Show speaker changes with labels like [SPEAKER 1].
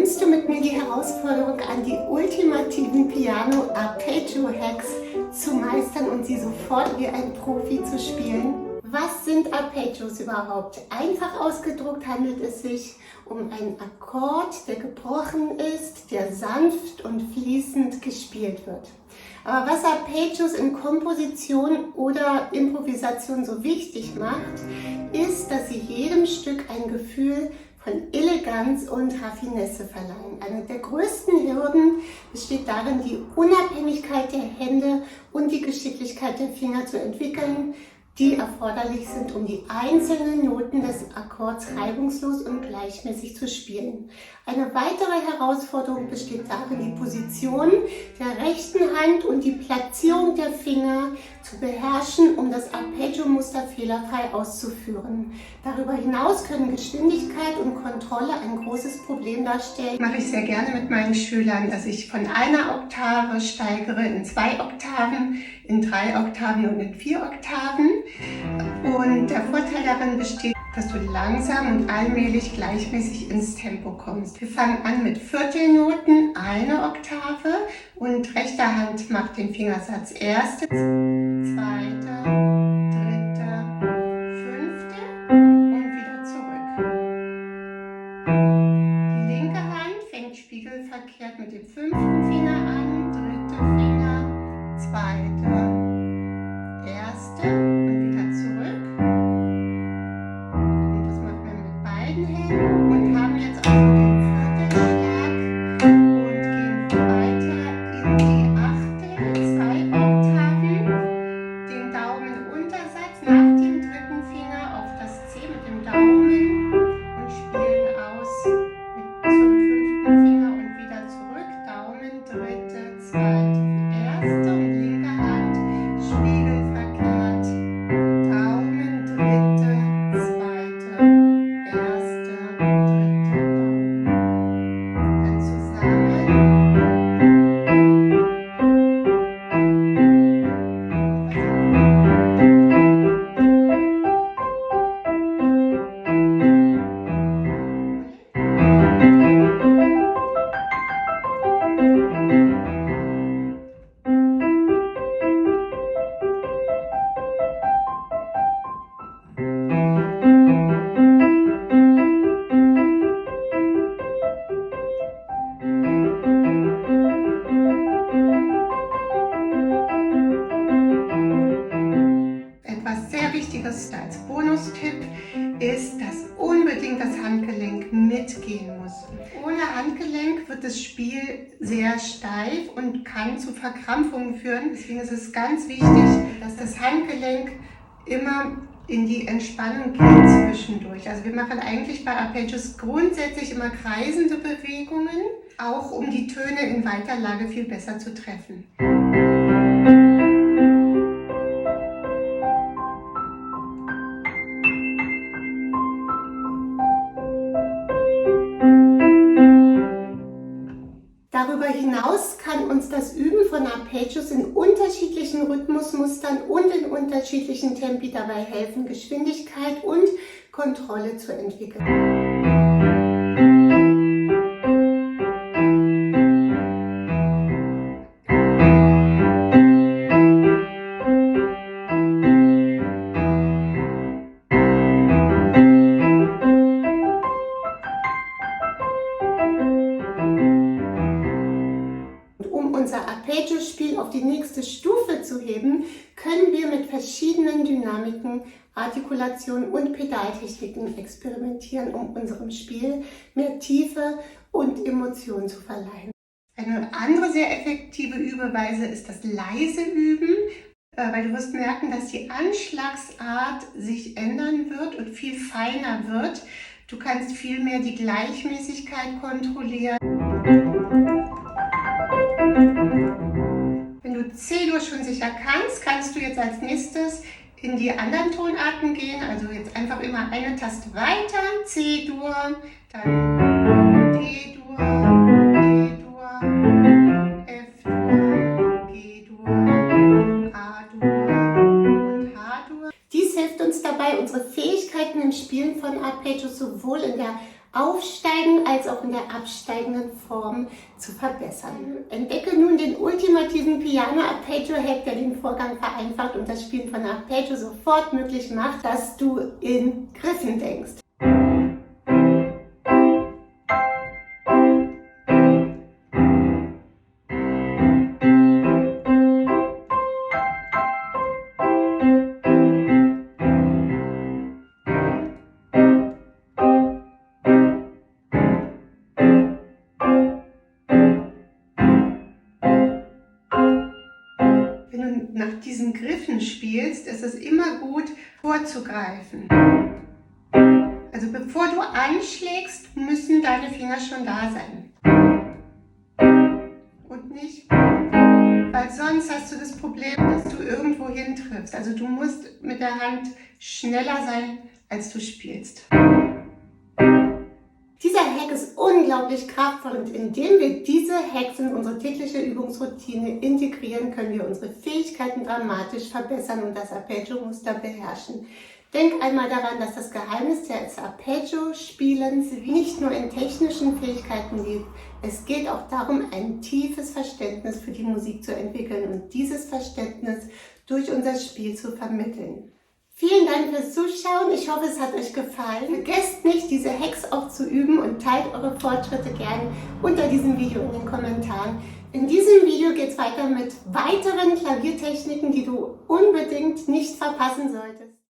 [SPEAKER 1] Nimmst du mit mir die Herausforderung an, die ultimativen Piano-Arpeggio-Hacks zu meistern und sie sofort wie ein Profi zu spielen? Was sind Arpeggios überhaupt? Einfach ausgedrückt handelt es sich um einen Akkord, der gebrochen ist, der sanft und fließend gespielt wird. Aber was Arpeggios in Komposition oder Improvisation so wichtig macht, ist, dass sie jedem Stück ein Gefühl von Eleganz und Raffinesse verleihen. Eine der größten Hürden besteht darin, die Unabhängigkeit der Hände und die Geschicklichkeit der Finger zu entwickeln, die erforderlich sind, um die einzelnen Noten des Akkords reibungslos und gleichmäßig zu spielen. Eine weitere Herausforderung besteht darin, die Position der rechten Hand und die Platzierung der Finger zu beherrschen, um das Arpeggio-Muster fehlerfrei auszuführen. Darüber hinaus können Geschwindigkeit und Kontrolle ein großes Problem darstellen. Mache ich sehr gerne mit meinen Schülern, dass ich von einer Oktave steigere in 2 Oktaven, in 3 Oktaven und in 4 Oktaven. Und der Vorteil darin besteht, dass du langsam und allmählich gleichmäßig ins Tempo kommst. Wir fangen an mit Viertelnoten, eine Oktave, und rechter Hand macht den Fingersatz erste, zweite, dritte, fünfte und wieder zurück. Die linke Hand fängt spiegelverkehrt mit dem 5. Finger an, dritte Finger, zweite, erste und wieder zurück. Und das machen wir mit beiden Händen und haben jetzt also den Viertelschlag und gehen weiter in die achte, 2 Oktaven, den Daumenuntersatz nach dem dritten Finger auf das C mit dem Daumen und spielen aus zum 5. Finger und wieder zurück, Daumen, dritte, zweite, erste und linke Hand, spiegelverkehrt, Daumen, dritte, zweite, erste, dritte, Daumen. Dann zusammen. Etwas sehr Wichtiges als Bonustipp ist, dass unbedingt das Handgelenk mitgehen muss. Ohne Handgelenk wird das Spiel sehr steif und kann zu Verkrampfungen führen. Deswegen ist es ganz wichtig, dass das Handgelenk immer in die Entspannung geht zwischendurch. Also wir machen eigentlich bei Arpeggios grundsätzlich immer kreisende Bewegungen, auch um die Töne in Weiterlage viel besser zu treffen. Darüber hinaus kann uns das Üben von Arpeggios in unterschiedlichen Rhythmusmustern und in unterschiedlichen Tempi dabei helfen, Geschwindigkeit und Kontrolle zu entwickeln. Um unser Arpeggio-Spiel auf die nächste Stufe zu heben, können wir mit verschiedenen Dynamiken, Artikulationen und Pedaltechniken experimentieren, um unserem Spiel mehr Tiefe und Emotion zu verleihen. Eine andere sehr effektive Übeweise ist das leise Üben, weil du wirst merken, dass die Anschlagsart sich ändern wird und viel feiner wird. Du kannst viel mehr die Gleichmäßigkeit kontrollieren. Wenn du C-Dur schon sicher kannst, kannst du jetzt als nächstes in die anderen Tonarten gehen. Also jetzt einfach immer eine Taste weiter, C-Dur, dann D-Dur, E-Dur, F-Dur, G-Dur, A-Dur und H-Dur. Dies hilft uns dabei, unsere Fähigkeiten im Spielen von Arpeggios sowohl in der aufsteigenden als auch in der absteigenden Form zu verbessern. Entdecke nun den ultimativen Piano-Arpeggio-Hack, der den Vorgang vereinfacht und das Spielen von Arpeggio sofort möglich macht, dass du in Griffen denkst. Wenn du nach diesen Griffen spielst, ist es immer gut, vorzugreifen. Also bevor du anschlägst, müssen deine Finger schon da sein. Und nicht, weil sonst hast du das Problem, dass du irgendwo hin triffst. Also du musst mit der Hand schneller sein, als du spielst. Dieser Hack ist unglaublich kraftvoll und indem wir diese Hacks in unsere tägliche Übungsroutine integrieren, können wir unsere Fähigkeiten dramatisch verbessern und das Arpeggio-Muster beherrschen. Denk einmal daran, dass das Geheimnis des Arpeggio-Spielens nicht nur in technischen Fähigkeiten liegt. Es geht auch darum, ein tiefes Verständnis für die Musik zu entwickeln und dieses Verständnis durch unser Spiel zu vermitteln. Vielen Dank fürs Zuschauen. Ich hoffe, es hat euch gefallen. Vergesst nicht, diese Hacks auch zu üben und teilt eure Fortschritte gerne unter diesem Video in den Kommentaren. In diesem Video geht es weiter mit weiteren Klaviertechniken, die du unbedingt nicht verpassen solltest.